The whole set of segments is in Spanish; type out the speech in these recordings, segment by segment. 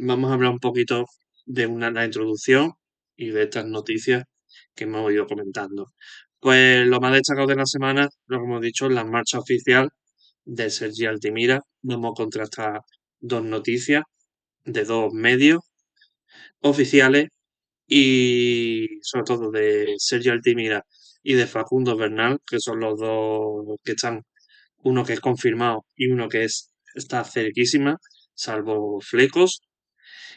vamos a hablar un poquito de la introducción y de estas noticias que hemos ido comentando. Pues lo más destacado de la semana, lo que hemos dicho, la marcha oficial de Sergi Altimira. Vamos a contrastar dos noticias de dos medios oficiales y sobre todo de Sergi Altimira y de Facundo Bernal, que son los dos que están, uno que es confirmado y uno que está cerquísima, salvo flecos.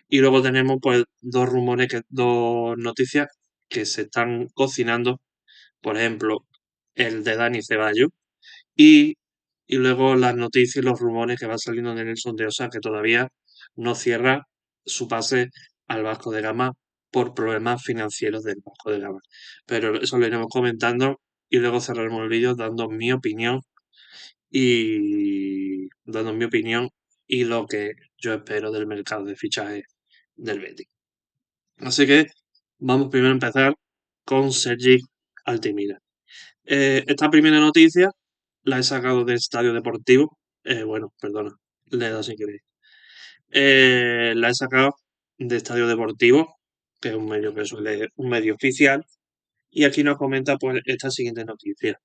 Y luego tenemos pues dos rumores, dos noticias que se están cocinando, por ejemplo, el de Dani Ceballos y, y luego las noticias y los rumores que van saliendo de Nelson de Osa, que todavía no cierra su pase al Vasco de Gama por problemas financieros del Vasco de Gama. Pero eso lo iremos comentando y luego cerraremos el vídeo dando mi opinión y lo que yo espero del mercado de fichajes del Betis. Así que vamos primero a empezar con Sergi Altimira. Esta primera noticia la he sacado de Estadio Deportivo. Bueno, perdona, le he dado sin querer. La he sacado de Estadio Deportivo, que es un medio que suele, un medio oficial. Y aquí nos comenta pues esta siguiente noticia.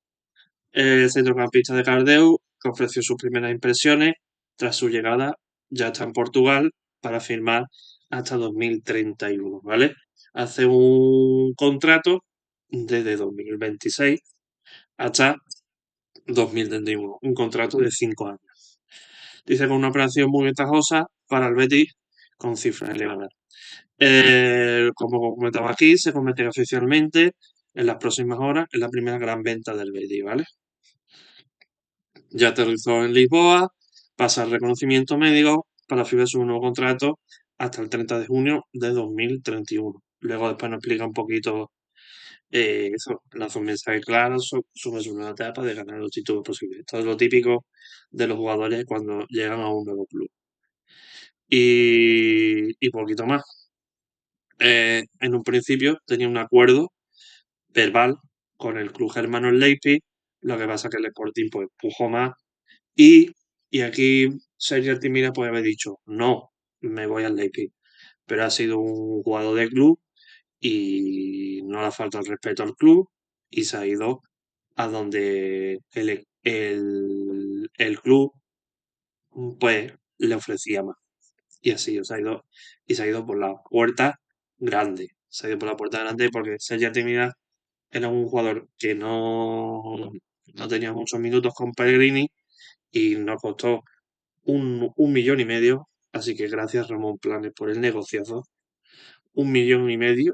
El centrocampista de Cardeu, que ofreció sus primeras impresiones tras su llegada, ya está en Portugal para firmar hasta 2031, ¿vale? Hace un contrato desde 2026 hasta 2031, un contrato de 5 años. Dice con una operación muy ventajosa para el Betis con cifras elevadas. Como comentaba aquí, se convertirá oficialmente en las próximas horas en la primera gran venta del Betis, ¿vale? Ya aterrizó en Lisboa, pasa el reconocimiento médico para firmar su nuevo contrato hasta el 30 de junio de 2031. Luego después nos explica un poquito eso, lanza un mensaje claro sobre su nueva etapa de ganar los títulos posibles. Esto es lo típico de los jugadores cuando llegan a un nuevo club. Y poquito más. En un principio tenía un acuerdo verbal con el club germano en Leipzig, lo que pasa que el Sporting pues empujó más y, y aquí Sergio Altimira puede haber dicho, no, me voy al Leipzig, pero ha sido un jugador del club y no le ha faltado el respeto al club y se ha ido a donde el club pues le ofrecía más. Y así, se ha ido por la puerta grande. Se ha ido por la puerta grande porque Sergio Altimira era un jugador que no tenía muchos minutos con Pellegrini y nos costó 1,5 millones. Así que gracias Ramón Planes por el negociazo. 1,5 millones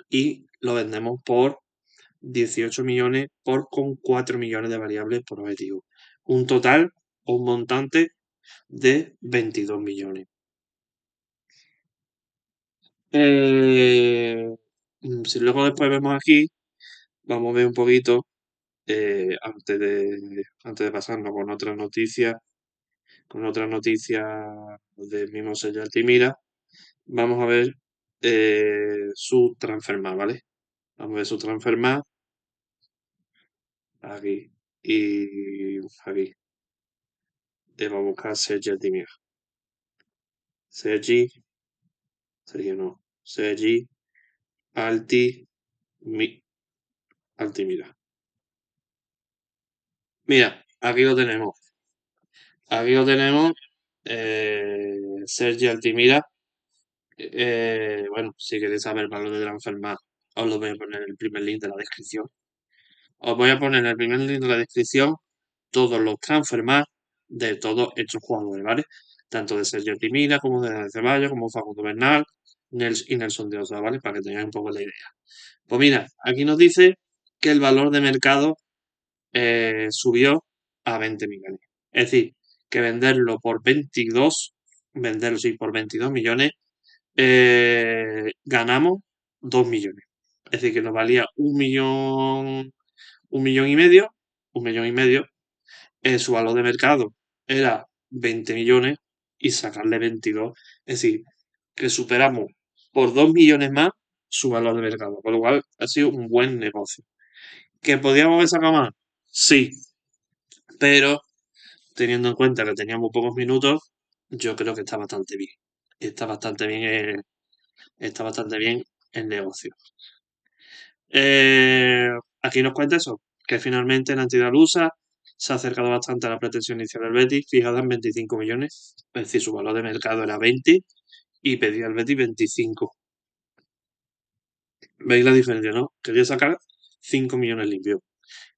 y lo vendemos por 18 millones con 4 millones de variables por objetivo. Un total o un montante de 22 millones. Eh, si luego después vemos aquí, vamos a ver un poquito, antes de pasarnos con otra noticia del mismo Sergio Altimira, vamos a ver su transferma, ¿vale? Vamos a ver su transferma aquí y aquí. Vamos a buscar Sergio Altimira. Sergi, Sergio no, Sergi Alti, Altimira. Mira, aquí lo tenemos. Aquí lo tenemos. Sergi Altimira. Bueno, si queréis saber el valor de la enfermedad, os lo voy a poner en el primer link de la descripción. Os voy a poner en el primer link de la descripción todos los transfermas de todos estos jugadores, ¿vale? Tanto de Sergio Altimira como de Dani Ceballos, como Facundo Bernal y Nelson de Osa, ¿vale? Para que tengáis un poco la idea. Pues mira, aquí nos dice que el valor de mercado subió a 20 millones. Es decir, que venderlo sí, por 22 millones, ganamos 2 millones. Es decir, que nos valía 1,5 millones, 1,5 millones, su valor de mercado era 20 millones y sacarle 22. Es decir, que superamos por 2 millones más su valor de mercado, con lo cual ha sido un buen negocio. ¿Que podíamos haber sacado más? Sí, pero teniendo en cuenta que teníamos pocos minutos, yo creo que está bastante bien. está bastante bien, está bastante bien el negocio. Aquí nos cuenta eso, que finalmente la entidad lusa se ha acercado bastante a la pretensión inicial del Betis, fijada en 25 millones, es decir, su valor de mercado era 20 y pedía el Betis 25. ¿Veis la diferencia, no? Quería sacar 5 millones limpios.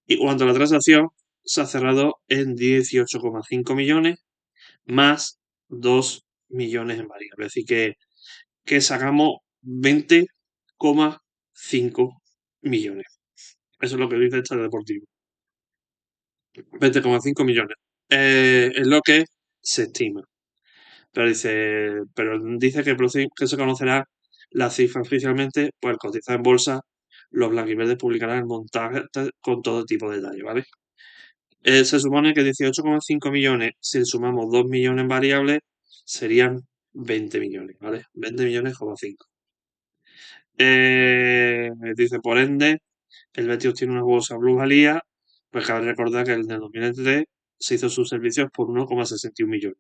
Y cuanto a la transacción, se ha cerrado en 18,5 millones más 2 millones en variable. Es decir, que sacamos 20,5 millones. Eso es lo que dice este deportivo. 20,5 millones. Es lo que se estima. Pero dice que se conocerá la cifra oficialmente, pues al cotizar en bolsa, los blanquiverdes publicarán el montaje con todo tipo de detalle, ¿vale? Se supone que 18,5 millones, si sumamos 2 millones en variables, serían 20 millones, ¿vale? 20 millones,5. Dice, por ende, el Betis tiene una jugosa plusvalía, pues cabe recordar que el de 2023 se hizo sus servicios por 1,61 millones.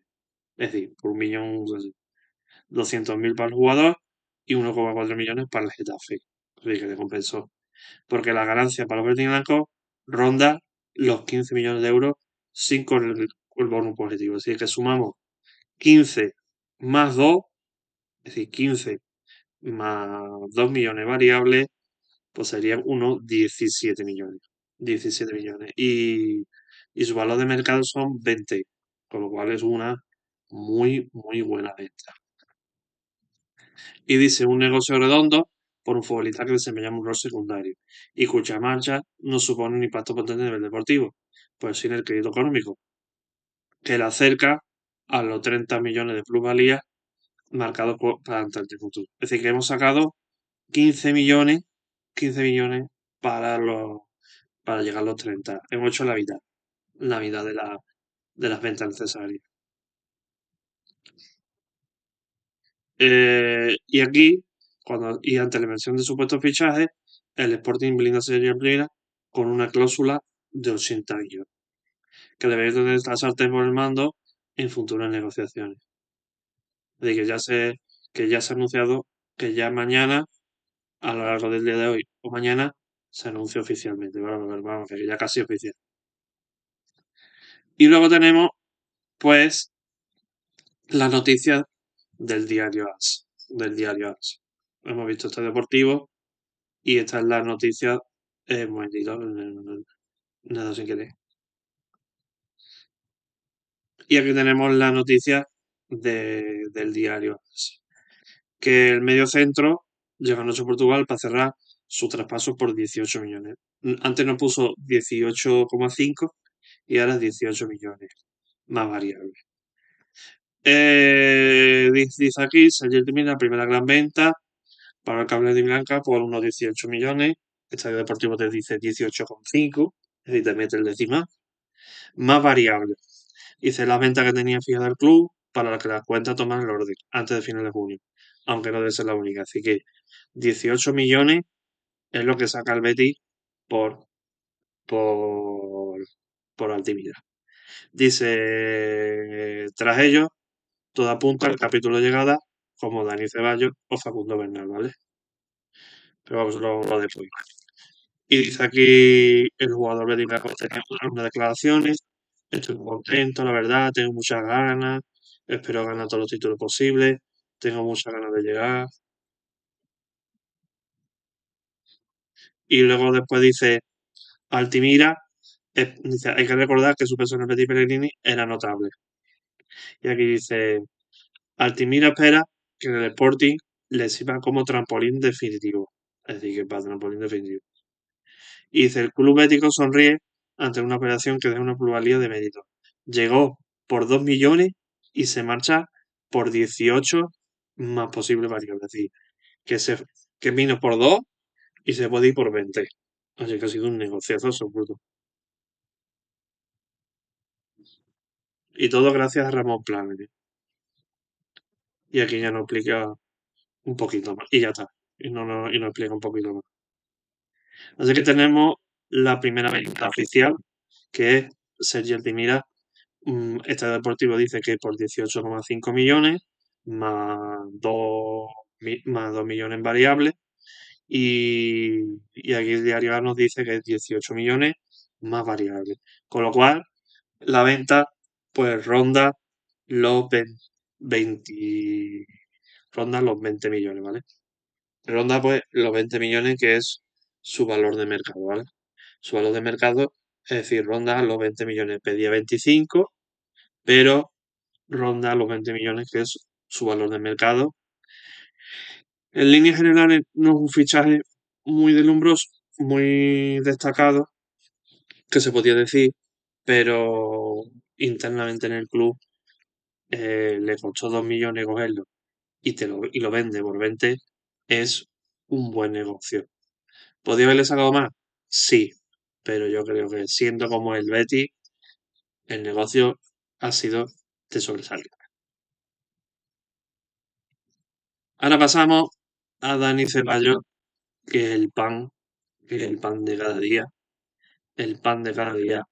Es decir, por 1.200.000 para el jugador y 1,4 millones para el Getafe. Así que le compensó. Porque la ganancia para los verdes y blancos ronda los 15 millones de euros sin con el bono positivo. Así que sumamos 15 más 2, es decir, 15 más 2 millones variables, pues serían unos 17 millones. 17 millones. Y su valor de mercado son 20, con lo cual es una muy, muy buena venta. Y dice un negocio redondo por un futbolista que desempeña un rol secundario. Y cuya marcha no supone un impacto potente a nivel deportivo, pues sin el crédito económico, que le acerca a los 30 millones de plusvalía marcados para el futuro. Es decir, que hemos sacado 15 millones, 15 millones para para llegar a los 30. Hemos hecho la mitad de las ventas necesarias. Y aquí, y ante la mención de supuestos fichajes, el Sporting blinda sería primera con una cláusula de 80 millones, que debería tener esta sartén por el mando en futuras negociaciones. Es decir, que ya se ha anunciado que ya mañana, a lo largo del día de hoy o mañana, se anuncia oficialmente. Vamos, que ya casi oficial. Y luego tenemos, pues, las noticias del diario AS. Del diario AS. Hemos visto este deportivo y esta es la noticia. Un momentito, nada sin querer. Y aquí tenemos la noticia del diario AS. Que el medio centro llega a Portugal para cerrar su traspaso por 18 millones. Antes nos puso 18,5 y ahora 18 millones, más variable. Dice aquí, Sergio termina la primera gran venta para el cable de Blanca por unos 18 millones. Estadio Deportivo te dice 18,5, es decir, te mete el décima. Más variable. Dice la venta que tenía fijada el club para que las cuentas toman el orden antes de final de junio, aunque no debe ser la única. Así que 18 millones es lo que saca el Betis por, por, por Altimira. Dice, tras ello, todo apunta al capítulo de llegada como Dani Ceballos o Facundo Bernal, ¿vale? Pero vamos, lo dejo igual. Y dice aquí el jugador Betis tenía unas declaraciones. Estoy muy contento, la verdad, tengo muchas ganas, espero ganar todos los títulos posibles, tengo muchas ganas de llegar. Y luego después dice, Altimira, dice, hay que recordar que su persona en Petit Pellegrini era notable. Y aquí dice, Altimira espera que en el Sporting le sirva como trampolín definitivo. Es decir, que para trampolín definitivo. Y dice, el club ético sonríe ante una operación que deja una pluralidad de mérito. Llegó por 2 millones y se marcha por 18 más posible variables. Es decir, que vino por 2 y se puede ir por 20. Así que ha sido un negociazo absoluto. Y todo gracias a Ramón Planes. Y aquí ya nos explica un poquito más. Y ya está. Y nos explica un poquito más. Así que tenemos la primera venta oficial, que es Sergi Altimira. Este deportivo dice que por 18,5 millones más 2 millones en variables. Y aquí el diario A nos dice que es 18 millones más variables. Con lo cual, la venta pues los 20, ronda los 20 millones, ¿vale? Ronda pues los 20 millones que es su valor de mercado, ¿vale? Su valor de mercado, es decir, ronda los 20 millones. Pedía 25, pero ronda los 20 millones que es su valor de mercado. En líneas generales no es un fichaje muy delumbroso, muy destacado, que se podía decir, pero internamente en el club le costó 2 millones cogerlo y lo vende por 20, es un buen negocio. ¿Podría haberle sacado más? Sí, pero yo creo que siendo como el Betis, el negocio ha sido de sobresaliente. Ahora pasamos a Dani Ceballos, que es el pan de cada día, el pan de cada día.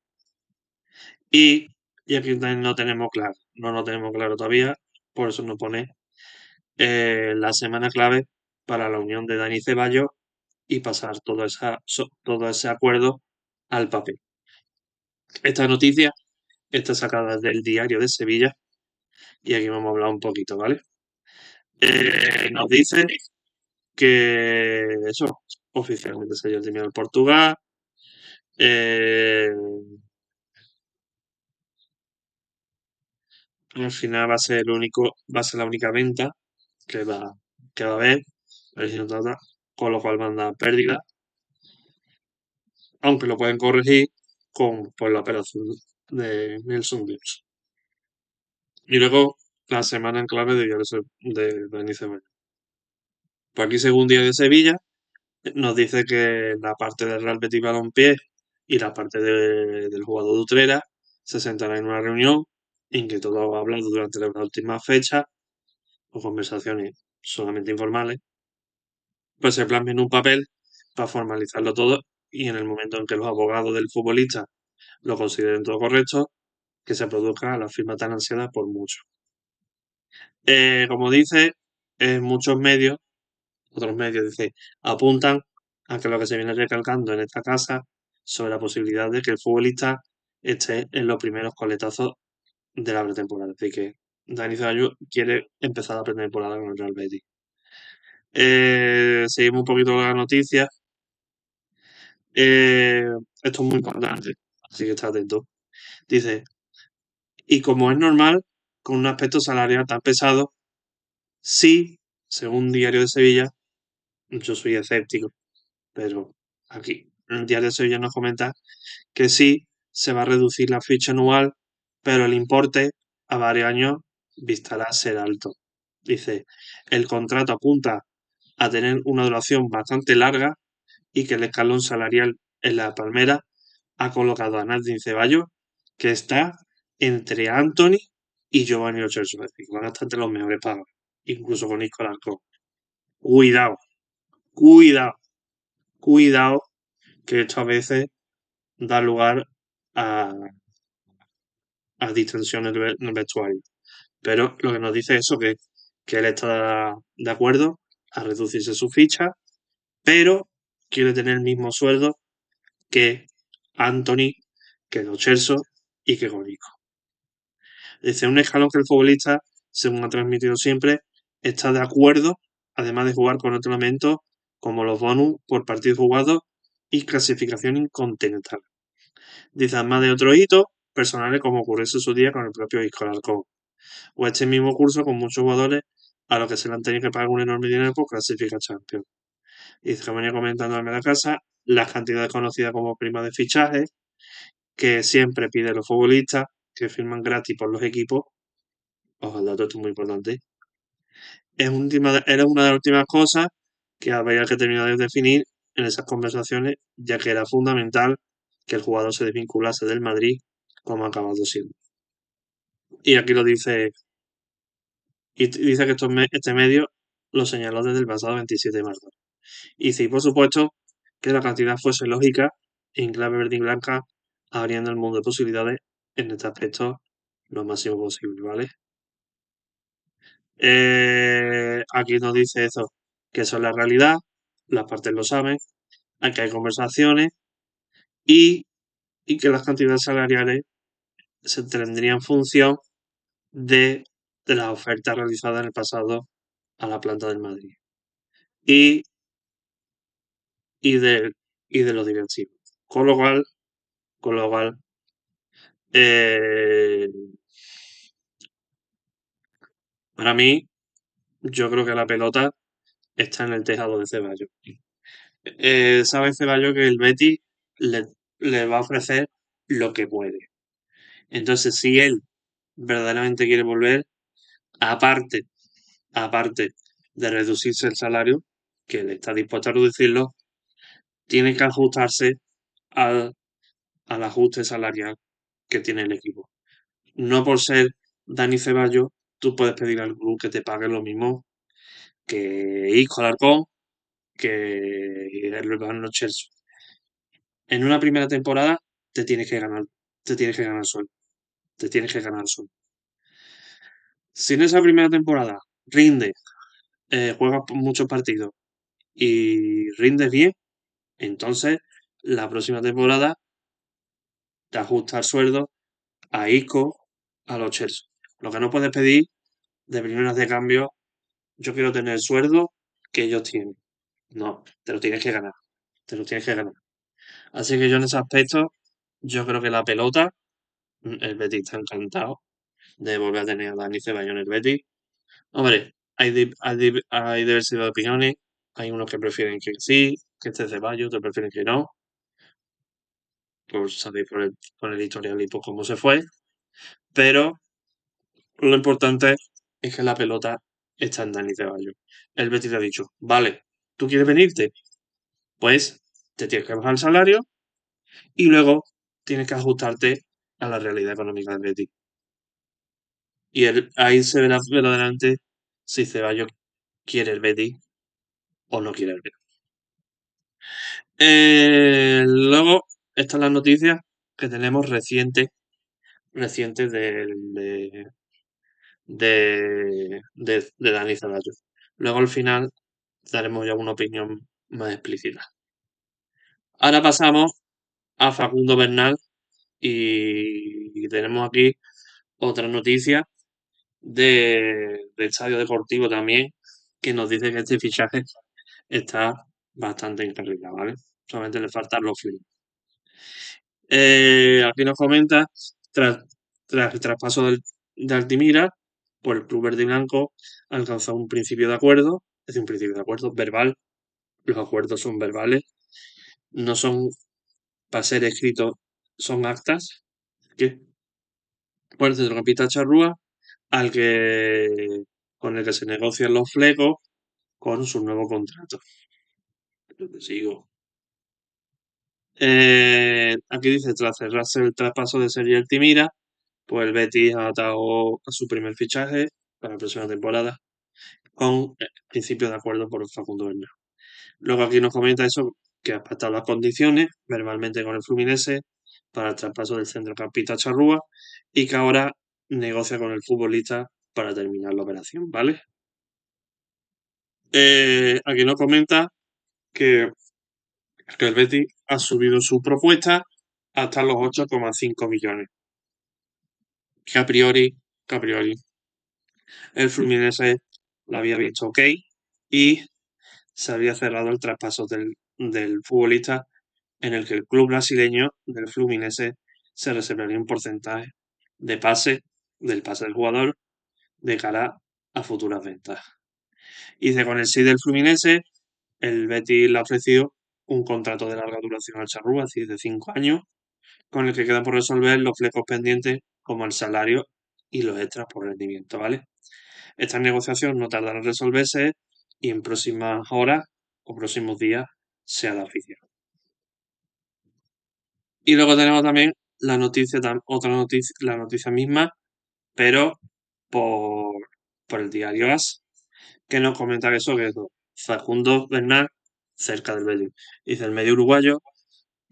Y aquí también no tenemos claro, no lo tenemos claro todavía, por eso nos pone la semana clave para la unión de Dani Ceballos y pasar todo ese acuerdo al papel. Esta noticia está sacada del diario de Sevilla y aquí vamos a hablar un poquito, ¿vale? Nos dice que eso, oficialmente se haya terminado el Portugal, eh, al final va a ser la única venta que va, que va a haber, a ver si no trata, con lo cual van a dar pérdida, aunque lo pueden corregir por la operación de Nelson Dios. Y luego la semana en clave de Dani Ceballos. Pues aquí, según Día de Sevilla, nos dice que la parte del Real Betis Balompié y la parte del jugador de Utrera se sentarán en una reunión en que todo va a hablar durante las últimas fechas o conversaciones solamente informales, pues se plasme en un papel para formalizarlo todo y en el momento en que los abogados del futbolista lo consideren todo correcto, que se produzca la firma tan ansiada por muchos. Como dice, muchos medios, otros medios, dice, apuntan a que lo que se viene recalcando en esta casa sobre la posibilidad de que el futbolista esté en los primeros coletazos de la pretemporada. Así que Dani Ceballos quiere empezar la pretemporada con el Real Betis. Seguimos un poquito las noticias. Esto es muy importante, así que está atento. Dice, y como es normal, con un aspecto salarial tan pesado, sí, según Diario de Sevilla, yo soy escéptico, pero aquí, en el Diario de Sevilla nos comenta que sí se va a reducir la ficha anual, pero el importe a varios años vistará ser alto. Dice, el contrato apunta a tener una duración bastante larga y que el escalón salarial en la Palmera ha colocado a Nadine Ceballos, que está entre Anthony y Giovanni Lo Celso. Es decir, van a estar entre los mejores pagos, incluso con Isco Alarcón. Cuidado, cuidado, cuidado, que esto a veces da lugar a, a distensiones en el vestuario. Pero lo que nos dice es eso, que él está de acuerdo a reducirse su ficha, pero quiere tener el mismo sueldo que Anthony, que Lo Celso y que Gorico. Dice, un escalón que el futbolista, según ha transmitido siempre, está de acuerdo, además de jugar con otros elementos como los bonus por partido jugado y clasificación incontinental. Dice, además de otros hitos personales como ocurrió en su día con el propio Isco Alarcón, o este mismo curso con muchos jugadores a los que se le han tenido que pagar un enorme dinero por clasificar Champions. Dice que venía comentando en la casa las cantidades conocidas como prima de fichaje que siempre piden los futbolistas que firman gratis por los equipos. Ojalá, esto es muy importante. Era una de las últimas cosas que había que terminar de definir en esas conversaciones, ya que era fundamental que el jugador se desvinculase del Madrid, como ha acabado siendo. Y aquí lo dice, y dice que este medio lo señaló desde el pasado 27 de marzo. Y sí, por supuesto, que la cantidad fuese lógica en clave verde y blanca, abriendo el mundo de posibilidades en este aspecto lo máximo posible, ¿vale? Aquí nos dice eso, que eso es la realidad, las partes lo saben, aquí hay conversaciones y, y que las cantidades salariales se tendrían en función de, de las ofertas realizadas en el pasado a la planta del Madrid y, y, de, y de los directivos. Con lo cual, con lo cual eh, para mí, yo creo que la pelota está en el tejado de Ceballos. Sabe Ceballos que el Betis le, le va a ofrecer lo que puede. Entonces, si él verdaderamente quiere volver, aparte, aparte de reducirse el salario, que él está dispuesto a reducirlo, tiene que ajustarse al, al ajuste salarial que tiene el equipo. No por ser Dani Ceballos, tú puedes pedir al club que te pague lo mismo que Isco Alarcón, que el Urbano Chelsea. En una primera temporada te tienes que ganar, te tienes que ganar sueldo, te tienes que ganar sueldo. Si en esa primera temporada rinde, juegas muchos partidos y rindes bien, entonces la próxima temporada te ajusta el sueldo a Isco, a los Chelsea. Lo que no puedes pedir de primeras de cambio, yo quiero tener el sueldo que ellos tienen. No, te lo tienes que ganar, te lo tienes que ganar. Así que yo en ese aspecto, yo creo que la pelota, el Betis está encantado de volver a tener a Dani Ceballos en el Betis. Hombre, hay diversidad de opiniones. Hay unos que prefieren que sí, que esté Ceballos, otros prefieren que no, por saber por el historial y por cómo se fue. Pero lo importante es que la pelota está en Dani Ceballos. El Betis le ha dicho, vale, ¿tú quieres venirte? Pues te tienes que bajar el salario y luego tienes que ajustarte a la realidad económica del Betis. Y ahí se verá verdaderamente si Ceballos quiere el Betis o no quiere el Betis. Luego están las noticias que tenemos recientes de Dani Ceballos. Luego al final daremos ya una opinión más explícita. Ahora pasamos a Facundo Bernal y tenemos aquí otra noticia de Estadio Deportivo también que nos dice que este fichaje está bastante encarrilado, ¿vale? Solamente le faltan los firmes. Aquí nos comenta, tras, tras el traspaso de Altimira, por el club verde y blanco alcanzó un principio de acuerdo, es decir, un principio de acuerdo verbal, los acuerdos son verbales, no son para ser escritos, son actas, que por el centrocampista Charrúa, al que con el que se negocian los flecos con su nuevo contrato. Te sigo. Aquí dice, tras cerrarse el traspaso de Sergi Altimira, pues el Betis ha atado a su primer fichaje para la próxima temporada con principio de acuerdo por Facundo Bernal. Luego aquí nos comenta eso, que ha pactado las condiciones verbalmente con el Fluminense para el traspaso del centrocampista Charrúa y que ahora negocia con el futbolista para terminar la operación, ¿vale? Aquí nos comenta que, que el Betis ha subido su propuesta hasta los 8,5 millones. Que a priori, que a priori el Fluminense lo había visto ok y se había cerrado el traspaso del futbolista en el que el club brasileño del Fluminense se reservaría un porcentaje de pase del pase del jugador de cara a futuras ventas. Y con el sí del Fluminense, el Betis le ha ofrecido un contrato de larga duración al Charrúa, es decir, de 5 años, con el que quedan por resolver los flecos pendientes como el salario y los extras por rendimiento, ¿vale? Estas negociaciones no tardarán en resolverse y en próximas horas o próximos días se hará oficial. Y luego tenemos también la noticia, otra noticia, la noticia misma, pero por, por el diario AS, que nos comenta que eso, que es Facundo Bernal cerca del Betis. Dice, el medio uruguayo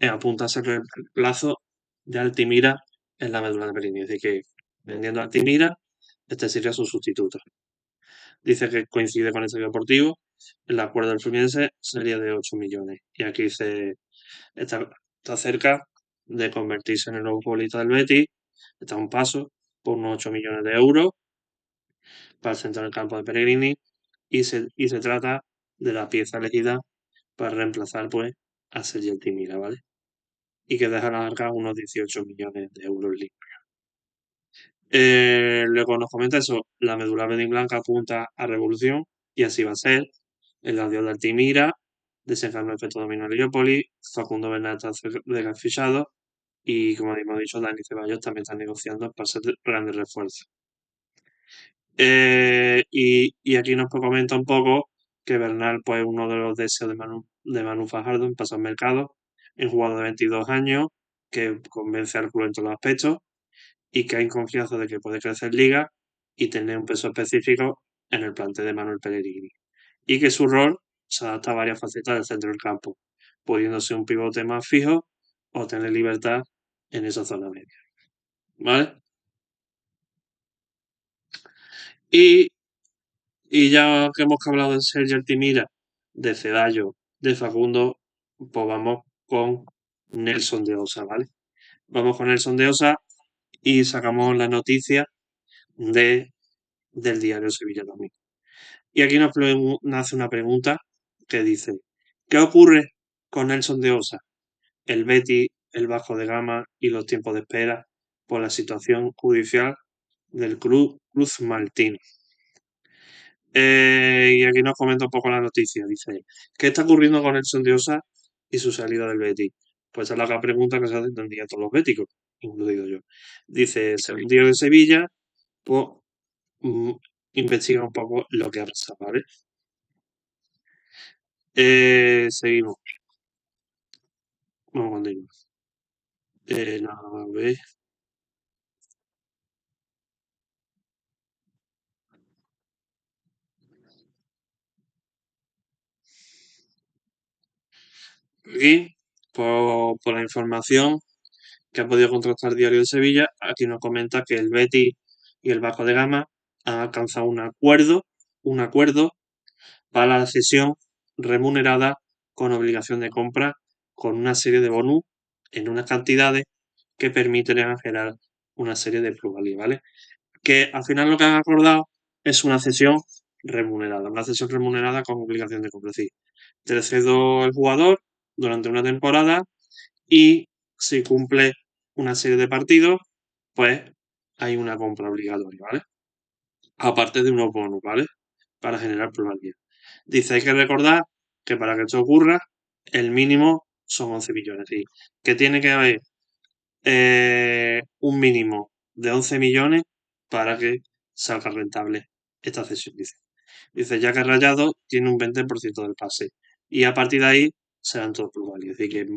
apunta a ser el plazo de Altimira en la médula de Perini. Es decir, que vendiendo a Altimira, este sería su sustituto. dice que coincide con este deportivo. El acuerdo del Fluminense sería de 8 millones. Y aquí está cerca de convertirse en el nuevo futbolista del Betis. Está a un paso por unos 8 millones de euros para el centro del campo de Pellegrini. Y se trata de la pieza elegida para reemplazar pues a Sergio Altimira, ¿vale? Y que deja largar unos 18 millones de euros limpios. Luego nos comenta eso, la medula blanca apunta a revolución y así va a ser. El adiós de Altimira, desencadenó el efecto dominó en Heliópolis, Facundo Bernat está de fichado y como hemos dicho, Dani Ceballos también está negociando para ser grandes refuerzos. Y aquí nos comenta un poco que Bernal pues uno de los deseos de Manu Fajardo en pasar mercado, en jugador de 22 años, que convence al club en todos los aspectos y que hay confianza de que puede crecer liga y tener un peso específico en el plantel de Manuel Pellegrini. Y que su rol se adapta a varias facetas del centro del campo, pudiendo ser un pivote más fijo o tener libertad en esa zona media. ¿Vale? Y, y ya que hemos hablado de Sergio Altimira, de Ceballos, de Facundo, pues vamos con Nelson de Osa, ¿vale? Vamos con Nelson de Osa y sacamos la noticia del diario Sevilla también. Y aquí nos hace una pregunta que dice, ¿qué ocurre con Nelson de Osa, el Betis, el bajo de gama y los tiempos de espera por la situación judicial del Club Cruz Martín? Y aquí nos comenta un poco la noticia. Dice, ¿qué está ocurriendo con Nelson de Osa y su salida del Betis? Pues esa es la pregunta que se hacen tendría todos los béticos, incluido yo. Dice, según Diario de Sevilla, pues mm, investiga un poco lo que ha pasado, ¿vale? Seguimos. Vamos a continuar. A ver. Aquí, por la información que ha podido contrastar Diario de Sevilla, aquí nos comenta que el Betis y el Vasco de Gama han alcanzado un acuerdo para la cesión remunerada con obligación de compra con una serie de bonus en unas cantidades que permiten generar una serie de plusvalía, ¿vale? Que al final lo que han acordado es una cesión remunerada con obligación de compra. Es decir, te cedo el jugador durante una temporada y si cumple una serie de partidos, pues hay una compra obligatoria, ¿vale? Aparte de unos bonos, ¿vale? Para generar plusvalía. Dice, hay que recordar que para que esto ocurra, el mínimo son 11 millones. Es decir, que tiene que haber un mínimo de 11 millones para que salga rentable esta cesión. Dice ya que Rayado tiene un 20% del pase y a partir de ahí serán todos plusvalía. Es decir, que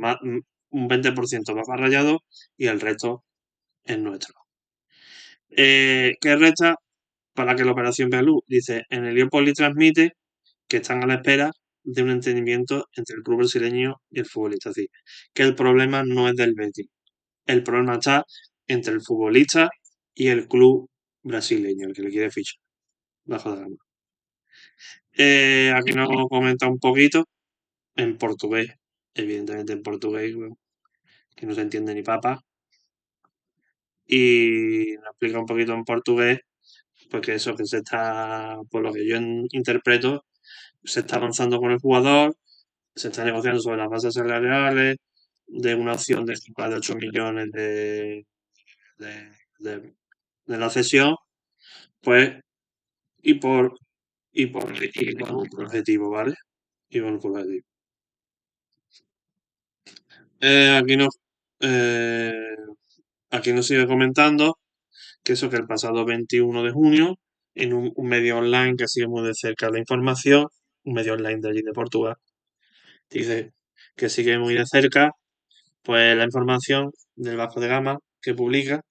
un 20% va para Rayado y el resto es nuestro. ¿Qué resta para que la operación vea luz? Dice, en Heliópolis transmite que están a la espera de un entendimiento entre el club brasileño y el futbolista. Es decir, que el problema no es del Betis. El problema está entre el futbolista y el club brasileño, el que le quiere fichar, bajo de gama. Aquí nos comenta un poquito en portugués, evidentemente en portugués, bueno, que no se entiende ni papa, y nos explica un poquito en portugués, porque eso que se está, por lo que yo interpreto, se está avanzando con el jugador, se está negociando sobre las bases salariales, de una opción de 8 millones de, de- de la cesión, pues, y por un objetivo, ¿vale? Y por un objetivo. Eh, aquí nos, eh, aquí nos sigue comentando que eso que el pasado 21 de junio, en un medio online que sigue muy de cerca la información, un medio online de allí de Portugal, dice que sigue muy de cerca pues la información del Vasco de Gama que publica,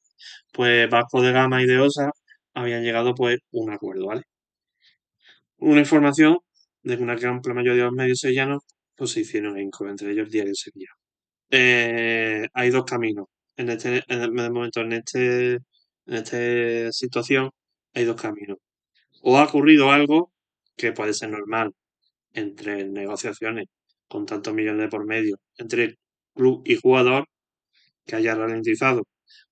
pues Vasco de Gama y de Osa habían llegado pues un acuerdo, ¿vale? Una información de que una amplia mayoría de los medios sevillanos pues se hicieron eco, entre ellos Diario Sevilla. Hay dos caminos. En el momento, en esta situación, hay dos caminos. o ha ocurrido algo que puede ser normal entre negociaciones con tantos millones de por medio entre club y jugador, que haya ralentizado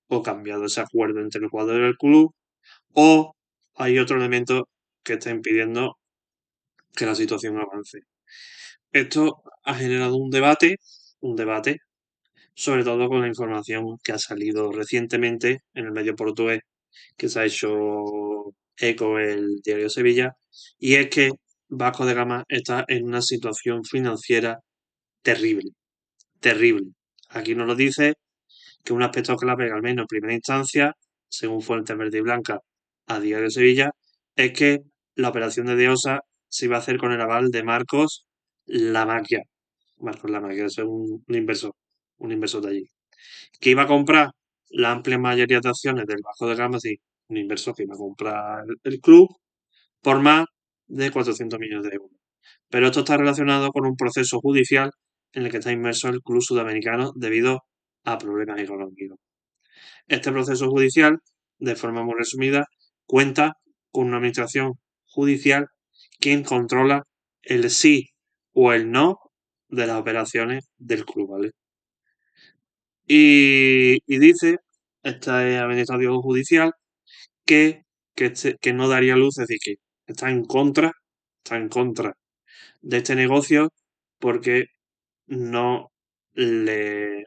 o cambiado ese acuerdo entre el jugador y el club, o hay otro elemento que está impidiendo que la situación avance. Esto ha generado un debate, sobre todo con la información que ha salido recientemente en el medio portugués, que se ha hecho eco el diario Sevilla, y es que Vasco de Gama está en una situación financiera terrible, terrible. Aquí nos lo dice que un aspecto clave, al menos en primera instancia, según fuentes verde y blanca a Diario Sevilla, es que la operación de Diosa se iba a hacer con el aval de Marcos Lamaquia. Marcos Lamaquia es un inversor de allí. Que iba a comprar la amplia mayoría de acciones del Bajo de Gama, sí, un inversor que iba a comprar el club por más de 400 millones de euros. Pero esto está relacionado con un proceso judicial en el que está inmerso el club sudamericano debido a problemas económicos. Este proceso judicial, de forma muy resumida, cuenta con una administración judicial quien controla el sí o el no de las operaciones del club, ¿vale? Y dice esta administración judicial que, que no daría luz, es decir, que está en contra de este negocio porque no le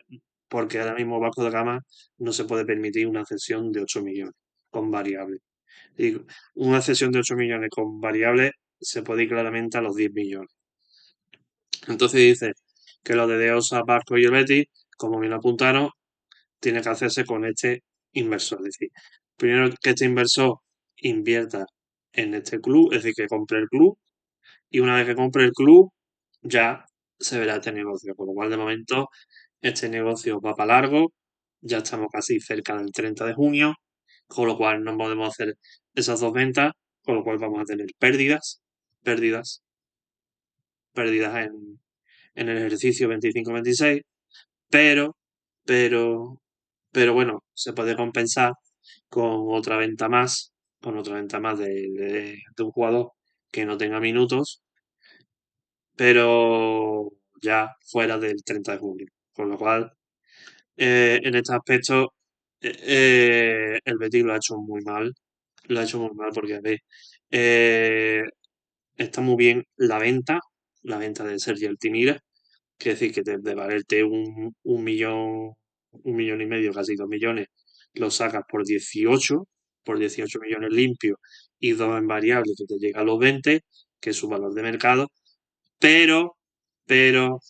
porque ahora mismo Vasco de Gama no se puede permitir una cesión de 8 millones con variable. Y una cesión de 8 millones con variable se puede ir claramente a los 10 millones. Entonces dice que lo de Deosa, Vasco y el Betis, como bien apuntaron, tiene que hacerse con este inversor. Es decir, primero que este inversor invierta en este club, es decir, que compre el club, y una vez que compre el club, ya se verá este negocio. Con lo cual, de momento, este negocio va para largo, ya estamos casi cerca del 30 de junio, con lo cual no podemos hacer esas dos ventas, con lo cual vamos a tener pérdidas, pérdidas en el ejercicio 25-26, pero, pero, pero bueno, se puede compensar con otra venta más, de un jugador que no tenga minutos, pero ya fuera del 30 de junio. Con lo cual, en este aspecto, el Betis lo ha hecho muy mal. Lo ha hecho muy mal porque, a ver, eh, está muy bien la venta de Sergio Altimira, que es decir, que de valerte un millón y medio, casi 2 millones, lo sacas por 18 millones limpios y dos en variables que te llega a los 20, que es su valor de mercado, pero, pero,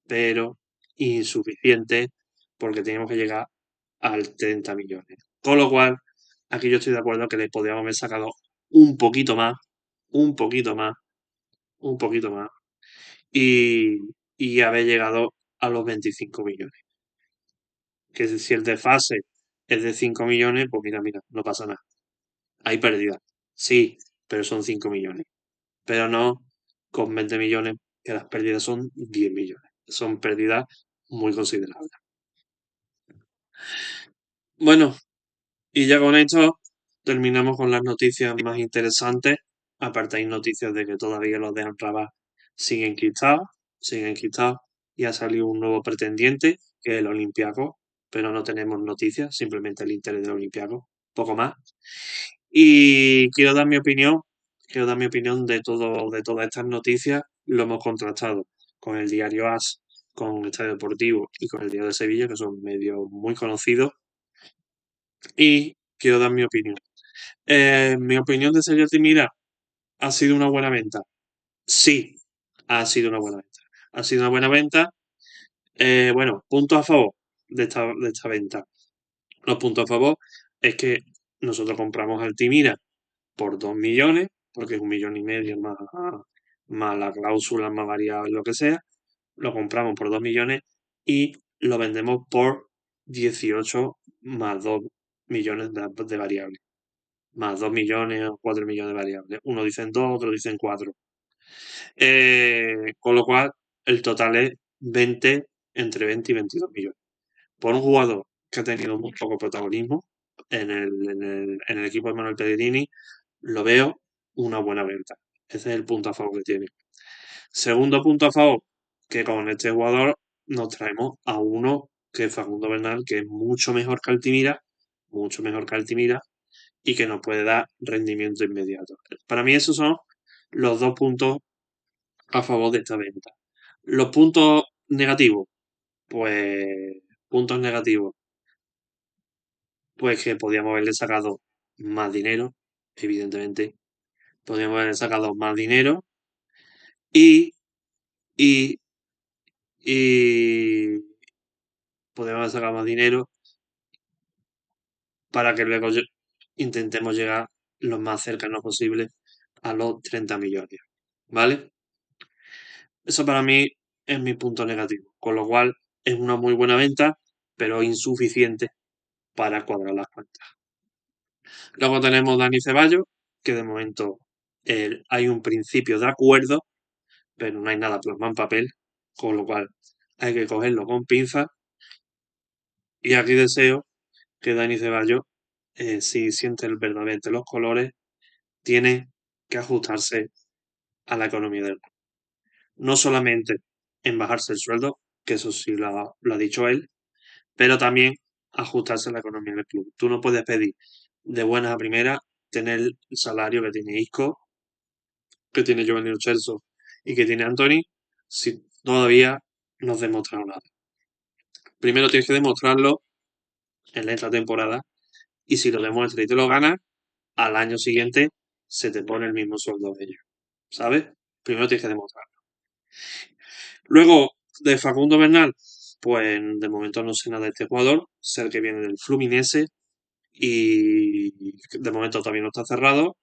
pero insuficiente porque teníamos que llegar al 30 millones. Con lo cual, aquí yo estoy de acuerdo que le podríamos haber sacado un poquito más, un poquito más, un poquito más y, y haber llegado a los 25 millones. Que si el desfase es de 5 millones, pues mira, no pasa nada. Hay pérdida. Sí, pero son 5 millones. Pero no con 20 millones, que las pérdidas son 10 millones. Son pérdidas muy considerables. Bueno, y ya con esto terminamos con las noticias más interesantes. Aparte hay noticias de que todavía los de Amrabat siguen enquistados y ha salido un nuevo pretendiente, que es el Olympiacos, pero no tenemos noticias, simplemente el interés del Olympiacos, poco más. Y quiero dar mi opinión de todas estas noticias. Lo hemos contrastado con el diario AS, con Estadio Deportivo y con el diario de Sevilla, que son medios muy conocidos. Y quiero dar mi opinión. Mi opinión de Sergio Timira, ¿ha sido una buena venta? Sí, ha sido una buena venta. Ha sido una buena venta. Bueno, puntos a favor de esta venta. Los puntos a favor es que nosotros compramos Altimira por 2 millones, porque es 1,5 millones más la cláusula, más variable, lo que sea. Lo compramos por 2 millones y lo vendemos por 18 más 2 millones de variables. Más 2 millones o 4 millones de variables. Uno dicen 2, otro dicen 4. Con lo cual, el total es entre 20 y 22 millones. Por un jugador que ha tenido muy poco protagonismo en el equipo de Manuel Pellegrini, lo veo una buena venta. Ese es el punto a favor que tiene. Segundo punto a favor, que con este jugador nos traemos a uno que es Facundo Bernal, que es mucho mejor que Altimira, y que nos puede dar rendimiento inmediato. Para mí esos son los dos puntos a favor de esta venta. Los puntos negativos, pues puntos negativos, pues que podíamos haberle sacado más dinero, evidentemente, podríamos haberle sacado más dinero y, y, y podríamos haber sacado más dinero para que luego intentemos llegar lo más cercano posible a los 30 millones. ¿Vale? Eso para mí es mi punto negativo. Con lo cual es una muy buena venta, pero insuficiente para cuadrar las cuentas. Luego tenemos Dani Ceballos, que de momento hay un principio de acuerdo, pero no hay nada plasmado en papel, con lo cual hay que cogerlo con pinzas. Y aquí deseo que Dani Ceballos, si siente verdaderamente los colores, tiene que ajustarse a la economía del club. No solamente en bajarse el sueldo, que eso sí lo ha dicho él, pero también ajustarse a la economía del club. Tú no puedes pedir de buenas a primeras tener el salario que tiene Isco, que tiene Giovanni Lo Celso y que tiene Anthony, si todavía no has demostrado nada. Primero tienes que demostrarlo en esta temporada y si lo demuestras y te lo ganas, al año siguiente se te pone el mismo sueldo de ellos. ¿Sabes? Primero tienes que demostrarlo. Luego, de Facundo Bernal, pues de momento no sé nada de este jugador, sé el que viene del Fluminense y de momento todavía no está cerrado.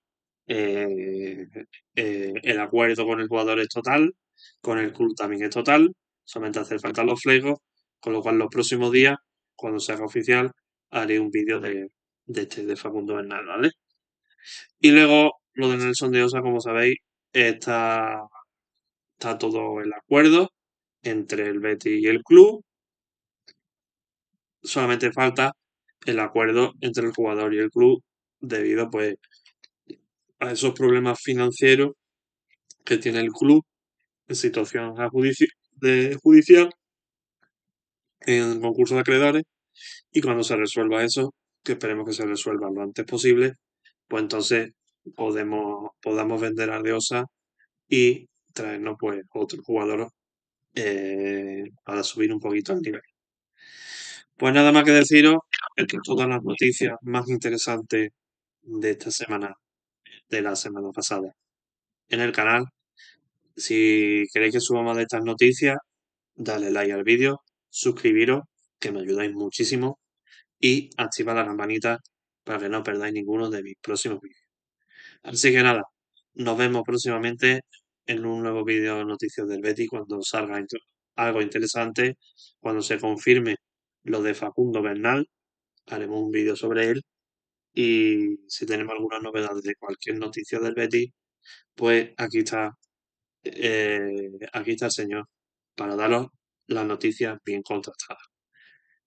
Eh, el acuerdo con el jugador es total, con el club también es total, solamente hace falta los flecos, con lo cual los próximos días, cuando se haga oficial, haré un vídeo de Facundo Bernal, ¿vale? Y luego lo de Nelson de Osa, como sabéis, está, está todo el acuerdo entre el Betis y el club, solamente falta el acuerdo entre el jugador y el club debido pues a esos problemas financieros que tiene el club en situación judicial, en concurso de acreedores, y cuando se resuelva eso, que esperemos que se resuelva lo antes posible, pues entonces podamos vender a Deosa y traernos pues otro jugador para subir un poquito el nivel. Pues nada más que deciros que todas las noticias más interesantes de esta semana, de la semana pasada, en el canal. Si queréis que suba más de estas noticias, dale like al vídeo, suscribiros, que me ayudáis muchísimo, y activad la campanita para que no perdáis ninguno de mis próximos vídeos. Así que nada, nos vemos próximamente en un nuevo vídeo de noticias del Betis cuando salga algo interesante, cuando se confirme lo de Facundo Bernal, haremos un vídeo sobre él y si tenemos alguna novedad de cualquier noticia del Betis, pues aquí está el señor para daros las noticias bien contrastadas.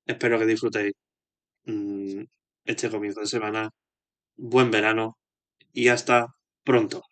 Espero que disfrutéis mm, este comienzo de semana. Buen verano y hasta pronto.